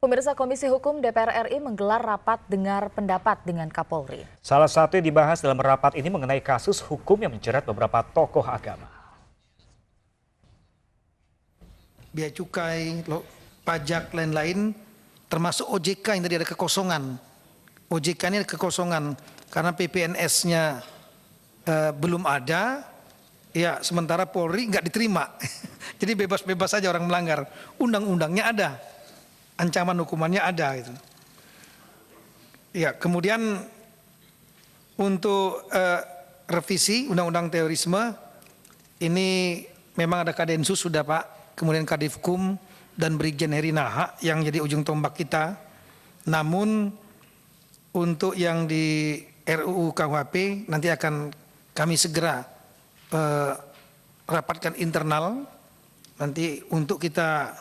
Pemirsa Komisi Hukum DPR RI menggelar rapat dengar pendapat dengan Kapolri. Salah satu yang dibahas dalam rapat ini mengenai kasus hukum yang menjerat beberapa tokoh agama. Biaya cukai, pajak, lain-lain, termasuk OJK yang tadi ada kekosongan. OJK ini ada kekosongan karena PPNS-nya belum ada, ya sementara Polri nggak diterima. Jadi bebas-bebas saja orang melanggar. Undang-undangnya ada, ancaman hukumannya ada. Gitu. Ya, kemudian untuk revisi Undang-Undang Terorisme ini memang ada Kadensus sudah Pak, kemudian Kadifkum dan Brigjen Heri Naha yang jadi ujung tombak kita. Namun untuk yang di RUU KUHP nanti akan kami segera rapatkan internal nanti untuk kita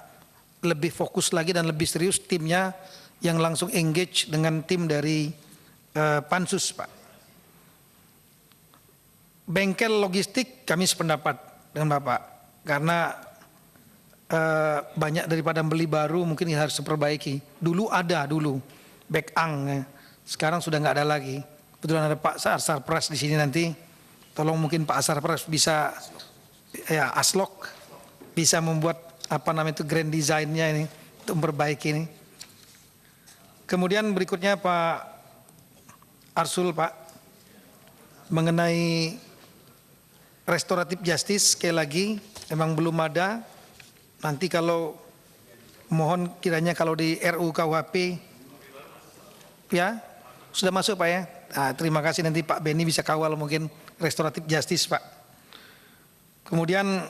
lebih fokus lagi dan lebih serius timnya yang langsung engage dengan tim dari Pansus Pak. Bengkel logistik kami sependapat dengan Bapak karena banyak daripada beli baru mungkin harus diperbaiki. Dulu ada back-ang, sekarang sudah nggak ada lagi. Kebetulan ada Pak Sarpras di sini nanti, tolong mungkin Pak Sarpras bisa ya aslok bisa membuat grand design-nya ini untuk memperbaiki ini. Kemudian berikutnya Pak Arsul Pak mengenai restoratif justice sekali lagi memang belum ada. Nanti kalau mohon kiranya kalau di RUU KUHP ya sudah masuk Pak ya. Nah, terima kasih nanti Pak Beni bisa kawal mungkin restoratif justice Pak. Kemudian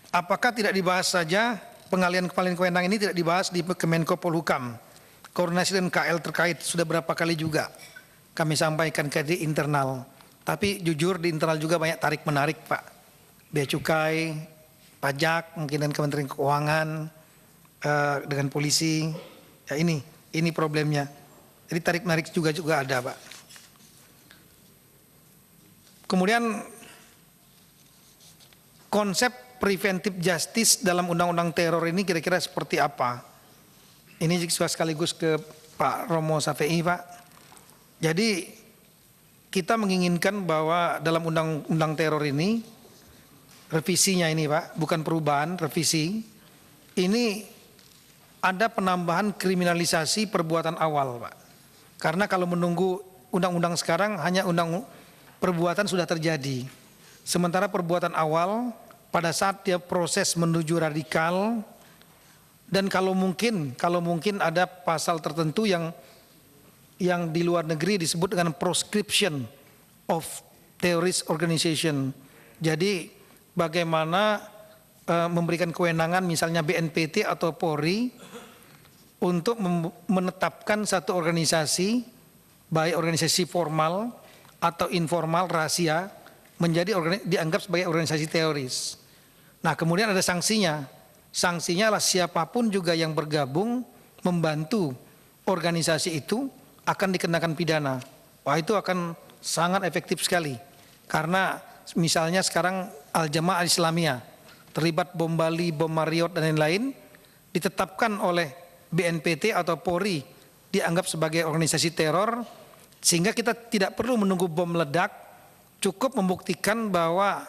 apakah tidak dibahas saja pengalihan kewenangan ini tidak dibahas di Kemenko Polhukam. Koordinasi dan KL terkait sudah berapa kali juga kami sampaikan ke di internal. Tapi jujur di internal juga banyak tarik menarik Pak. Bea cukai, pajak, mungkin dan Kementerian Keuangan dengan polisi. Ya ini problemnya. Jadi tarik menarik juga ada Pak. Kemudian konsep preventive justice dalam undang-undang teror ini kira-kira seperti apa? Ini juga sekaligus ke Pak Romo Safei Pak. Jadi kita menginginkan bahwa dalam undang-undang teror ini, revisinya ini Pak, bukan perubahan, revisi, ini ada penambahan kriminalisasi perbuatan awal Pak. Karena kalau menunggu undang-undang sekarang hanya perbuatan sudah terjadi. Sementara perbuatan awal pada saat dia proses menuju radikal dan kalau mungkin ada pasal tertentu yang di luar negeri disebut dengan proscription of terrorist organization. Jadi bagaimana memberikan kewenangan misalnya BNPT atau Polri untuk menetapkan satu organisasi baik organisasi formal atau informal rahasia menjadi dianggap sebagai organisasi teroris. Nah kemudian ada sanksinya. Sanksinya adalah siapapun juga yang bergabung membantu organisasi itu akan dikenakan pidana. Wah itu akan sangat efektif sekali. Karena misalnya sekarang Al-Jamaah Al-Islamiyah terlibat bom Bali, bom Marriott dan lain-lain ditetapkan oleh BNPT atau Polri dianggap sebagai organisasi teror sehingga kita tidak perlu menunggu bom meledak. Cukup membuktikan bahwa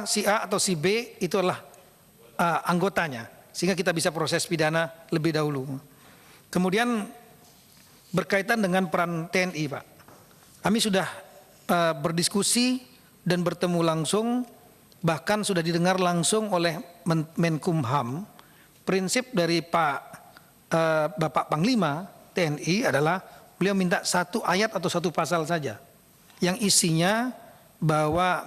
si A atau si B itu adalah anggotanya. Sehingga kita bisa proses pidana lebih dahulu. Kemudian berkaitan dengan peran TNI Pak. Kami sudah berdiskusi dan bertemu langsung. Bahkan sudah didengar langsung oleh Menkumham. Prinsip dari Bapak Panglima TNI adalah beliau minta satu ayat atau satu pasal saja. Yang isinya bahwa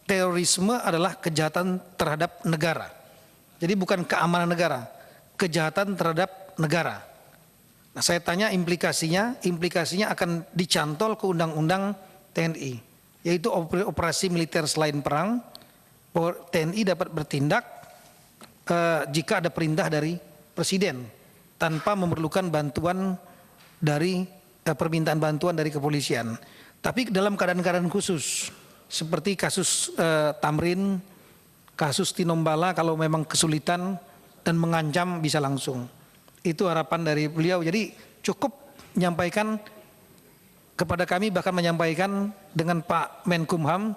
terorisme adalah kejahatan terhadap negara. Jadi bukan keamanan negara, kejahatan terhadap negara. Nah, saya tanya implikasinya akan dicantol ke undang-undang TNI, yaitu operasi militer selain perang, TNI dapat bertindak jika ada perintah dari presiden tanpa memerlukan bantuan dari permintaan bantuan dari kepolisian. Tapi dalam keadaan-keadaan khusus seperti kasus Tamrin, kasus Tinombala kalau memang kesulitan dan mengancam bisa langsung. Itu harapan dari beliau. Jadi cukup menyampaikan kepada kami, bahkan menyampaikan dengan Pak Menkumham,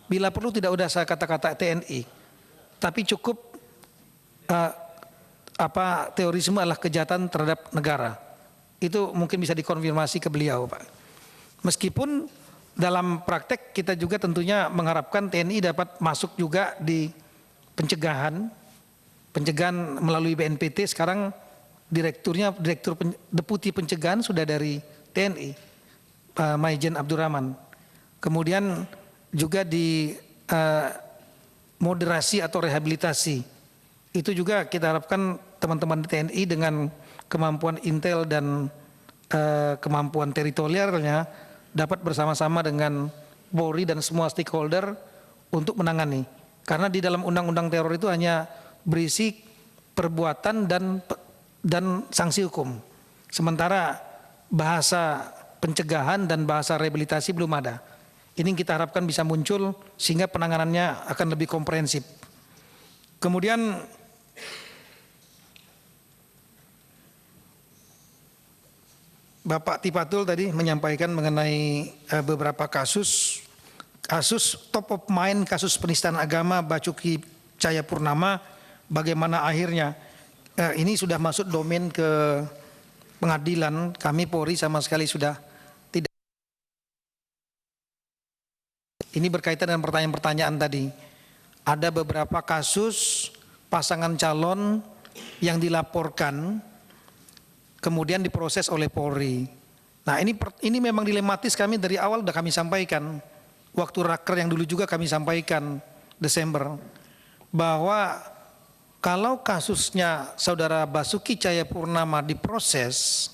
bila perlu tidak usah kata-kata TNI, tapi cukup terorisme adalah kejahatan terhadap negara. Itu mungkin bisa dikonfirmasi ke beliau, Pak. Meskipun dalam praktek kita juga tentunya mengharapkan TNI dapat masuk juga di pencegahan melalui BNPT. Sekarang direktur deputi pencegahan sudah dari TNI, Pak Maijen Abdurrahman. Kemudian juga di moderasi atau rehabilitasi. Itu juga kita harapkan teman-teman TNI dengan kemampuan intel dan kemampuan teritorialnya dapat bersama-sama dengan Polri dan semua stakeholder untuk menangani. Karena di dalam undang-undang teror itu hanya berisi perbuatan dan sanksi hukum. Sementara bahasa pencegahan dan bahasa rehabilitasi belum ada. Ini kita harapkan bisa muncul sehingga penanganannya akan lebih komprehensif. Kemudian Bapak Tifatul tadi menyampaikan mengenai beberapa kasus top of mind, kasus penistaan agama Basuki Cahayapurnama, bagaimana akhirnya. Ini sudah masuk domain ke pengadilan, kami Polri sama sekali sudah tidak. Ini berkaitan dengan pertanyaan-pertanyaan tadi. Ada beberapa kasus pasangan calon yang dilaporkan kemudian diproses oleh Polri. Nah ini memang dilematis, kami dari awal sudah kami sampaikan. Waktu raker yang dulu juga kami sampaikan Desember. Bahwa kalau kasusnya saudara Basuki Cahayapurnama diproses,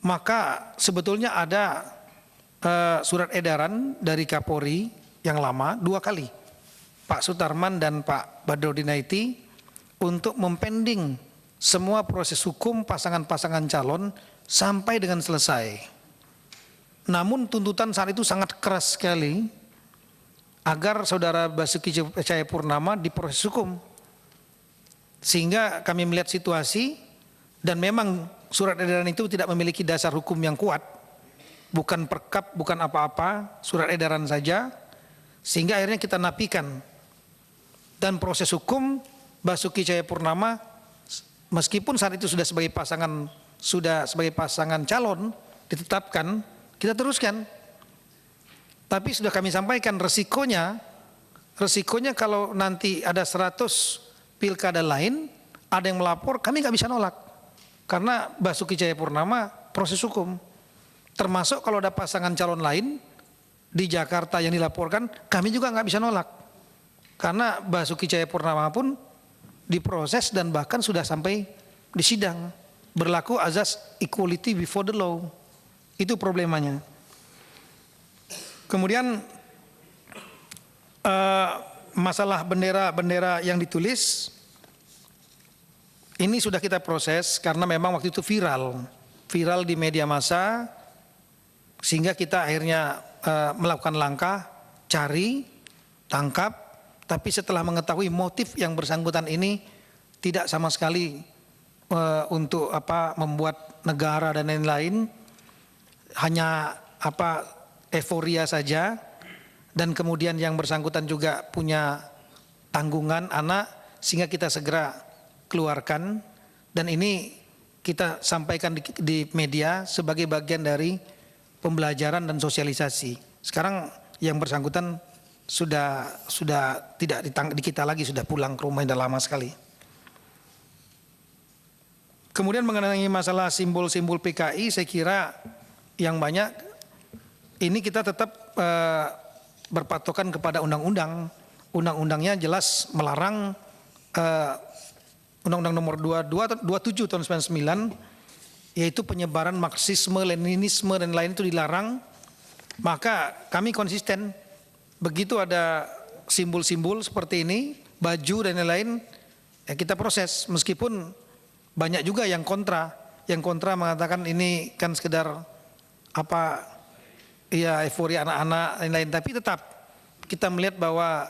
maka sebetulnya ada surat edaran dari Kapolri yang lama 2 kali. Pak Sutarman dan Pak Badrodin Haiti untuk mempending semua proses hukum pasangan-pasangan calon sampai dengan selesai. Namun tuntutan saat itu sangat keras sekali agar saudara Basuki Cahayapurnama diproses hukum. Sehingga kami melihat situasi dan memang surat edaran itu tidak memiliki dasar hukum yang kuat. Bukan perkap, bukan apa-apa, surat edaran saja. Sehingga akhirnya kita nafikan. Dan proses hukum Basuki Cahayapurnama meskipun saat itu sudah sebagai pasangan calon ditetapkan, kita teruskan. Tapi sudah kami sampaikan resikonya kalau nanti ada 100 pilkada lain, ada yang melapor, kami nggak bisa nolak. Karena Basuki Cahayapurnama proses hukum. Termasuk kalau ada pasangan calon lain di Jakarta yang dilaporkan, kami juga nggak bisa nolak. Karena Basuki Cahayapurnama pun diproses dan bahkan sudah sampai di sidang. Berlaku azas equality before the law. Itu problemanya. Kemudian masalah bendera-bendera yang ditulis, ini sudah kita proses karena memang waktu itu viral di media massa, sehingga kita akhirnya melakukan langkah, cari, tangkap, tapi setelah mengetahui motif yang bersangkutan ini tidak sama sekali untuk membuat negara dan lain-lain, hanya euforia saja, dan kemudian yang bersangkutan juga punya tanggungan anak, sehingga kita segera keluarkan, dan ini kita sampaikan di media sebagai bagian dari pembelajaran dan sosialisasi. Sekarang yang bersangkutan sudah tidak di kita lagi, sudah pulang ke rumah, sudah lama sekali. Kemudian mengenai masalah simbol-simbol PKI, saya kira yang banyak ini kita tetap berpatokan kepada undang-undang. Undang-undangnya jelas melarang, Undang-Undang nomor 27 tahun 99, yaitu penyebaran Marxisme, Leninisme dan lain itu dilarang. Maka kami konsisten, begitu ada simbol-simbol seperti ini, baju dan lain-lain, ya kita proses. Meskipun banyak juga yang kontra mengatakan ini kan sekedar euforia anak-anak dan lain-lain. Tapi tetap kita melihat bahwa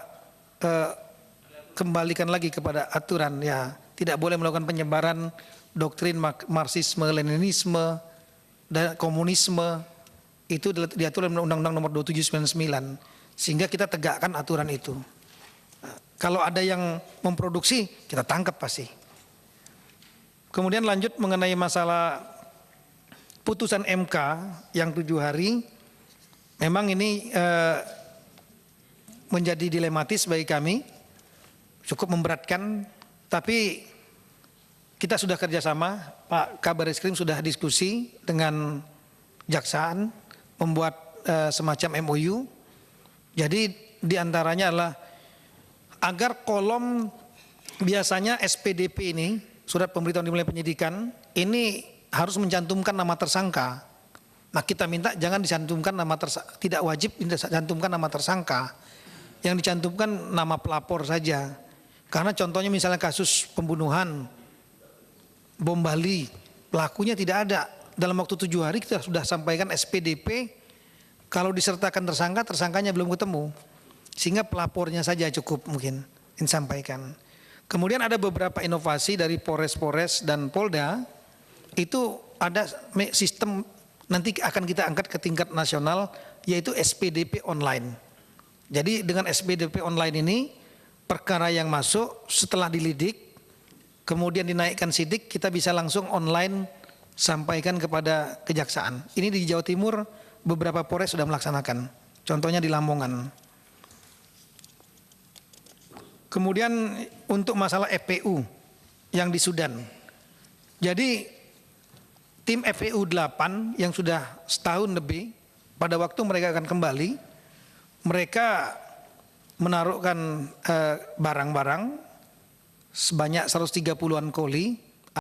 kembalikan lagi kepada aturan ya. Tidak boleh melakukan penyebaran doktrin Marxisme, Leninisme, dan komunisme. Itu diatur dalam Undang-Undang Nomor 2799. Sehingga kita tegakkan aturan itu. Kalau ada yang memproduksi, kita tangkap pasti. Kemudian lanjut mengenai masalah putusan MK yang 7 hari. Memang ini menjadi dilematis bagi kami. Cukup memberatkan, tapi kita sudah kerjasama, Pak Kabar Eskrim sudah diskusi dengan jaksaan, membuat semacam MOU. Jadi diantaranya adalah agar kolom biasanya SPDP ini, surat pemberitahuan dimulai penyidikan, ini harus mencantumkan nama tersangka. Nah kita minta jangan dicantumkan nama tersangka, tidak wajib dicantumkan nama tersangka. Yang dicantumkan nama pelapor saja. Karena contohnya misalnya kasus pembunuhan, bom Bali, pelakunya tidak ada. Dalam waktu 7 hari kita sudah sampaikan SPDP, kalau disertakan tersangka, tersangkanya belum ketemu. Sehingga pelapornya saja cukup mungkin disampaikan. Kemudian ada beberapa inovasi dari Polres-Polres dan Polda, itu ada sistem nanti akan kita angkat ke tingkat nasional, yaitu SPDP online. Jadi dengan SPDP online ini, perkara yang masuk setelah dilidik, kemudian dinaikkan sidik, kita bisa langsung online sampaikan kepada kejaksaan. Ini di Jawa Timur beberapa Polres sudah melaksanakan. Contohnya di Lamongan. Kemudian untuk masalah FPU yang di Sudan. Jadi tim FPU 8 yang sudah setahun lebih, pada waktu mereka akan kembali, mereka menaruhkan barang-barang sebanyak 130-an koli